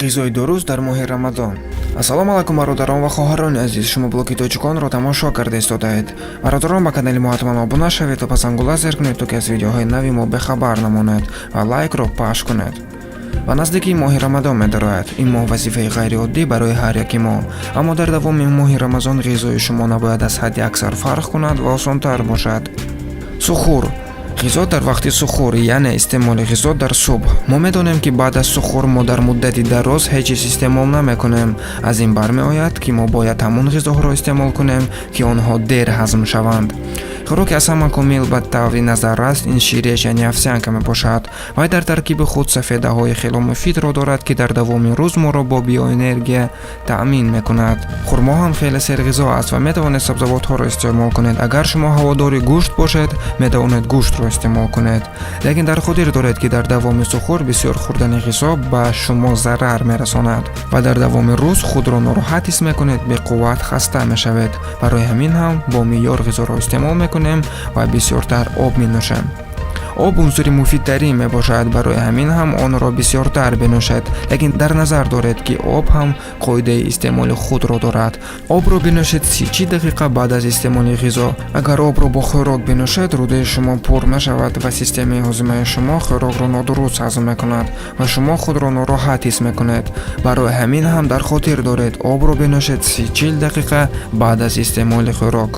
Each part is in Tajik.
ғизои дуруст дар моҳи рамазон. Ассалому алайкум бародарон ва хоҳарони азиз, шумо блоки Toychikonро тамошо карда истодаед. Бародарон, ба канали мо ҳатман обуна шавед ва пасангула зер кунед, то ки аз видеоҳои нави мо бехабар намонед ва лайкро пахш кунед. ва наздикии моҳи рамазон медарояд. ин моҳ вазифаи ғайриоддӣ барои ҳар яки мо. аммо дар давоми моҳи рамазон ғизои шумо набояд аз ҳадди аксар фарқ кунад ва осонтар бошад. сухур ғизо дар вақти сухур, яъне истеъмоли ғизо дар субҳ. мо медонем ки баъд аз сухур мо дар муддати дароз ҳеҷ чиз истеъмол намекунем. аз ин бармеояд ки мо бояд ҳамон ғизоҳоро истеъмол кунем ки онҳо дер ҳазм шаванд. хӯроки аз ҳама комил ба таври назар раст ин ширеш яъне овсянка мебошад. вай дар таркиби худ сафедаҳои хело муфидро дорад ки дар давоми рӯз моро бо биоэнергия таъмин мекунад. хурмо ҳам хеле серғизо аст ва метавонед сабзавотҳоро истеъмол кунед. агар шумо ҳаводори гӯшт бошед, метавонед гӯштро истеъмол кунед. лекин дар хотир доред ки дар давоми сухур бисёр хӯрдани ғизо ба шумо зарар мерасонад ва дар давоми рӯз худро нороҳат ҳис мекунед, беқувват хаста мешавед. барои ҳамин ҳам бо меъёр ғизоро истеъмол мекунем ва бисёртар об менӯшем. об унсури муфидтарин мебошад, барои ҳамин ҳам онро бисёртар бинӯшед. лекин дар назар доред ки об ҳам қоидаи истеъмоли худро дорад. обро бинӯшед 30 дақиқа баъд аз истеъмоли ғизо. агар обро бо хӯрок бинӯшед, рӯдаи шумо пур мешавад ва системаи ҳозимаи шумо хӯрокро нодуруст ҳазм мекунад ва шумо худро нороҳат ҳис мекунед. барои ҳамин ҳам дар хотир доред, обро бинӯшед 30-40 дақиқа баъд аз истеъмоли хӯрок.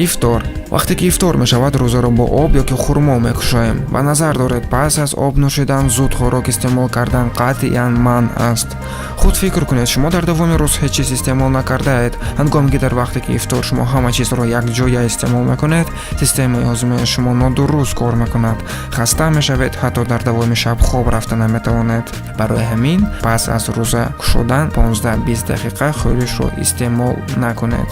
ифтор вақте ки ифтор мешавад, рӯзаро бо об ёки хурмо мекушоем. ба назар доред, пас аз об нӯшидан зуд хӯрок истеъмол кардан қатъиян манъ аст. худ фикр кунед, шумо дар давоми рӯз ҳеҷ чиз истеъмол накардаед. ҳангоме ки дар вақте ки ифтор шумо ҳама чизро якҷоя истеъмол мекунед, системаи ҳозимаи шумо нодуруст кор мекунад. хаста мешавед, ҳатто дар давоми шаб хоб рафта наметавонед. барои ҳамин пас аз рӯза кушодан 15-20 дақиқа хӯришро истеъмол накунед.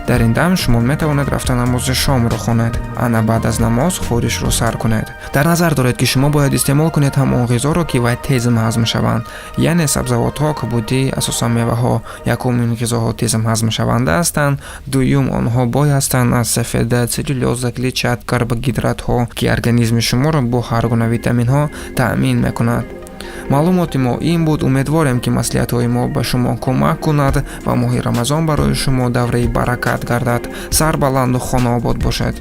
дар ин дам шумо метавонед рафта намози шомро хонед. ана баъд аз намоз хӯришро сар кунед. дар назар доред ки шумо бояд истеъмол кунед ҳамон ғизоро ки вай тезм ҳазм шаванд, яъне сабзавотҳо, кабудӣ, асосан меваҳо. якум ин ғизоҳо тезм ҳазм шаванда ҳастанд. дуюм онҳо бой ҳастанд аз сафеда, целлюлоза, клетчатка, карбогидратҳо ки организми шуморо бо ҳар гуна витаминҳо таъмин мекунад. маълумоти мо ин буд. умедворем ки маслиҳатҳои мо ба шумо кӯмак кунад ва моҳи рамазон барои шумо давраи баракат гардад. сар баланду хона обод бошед.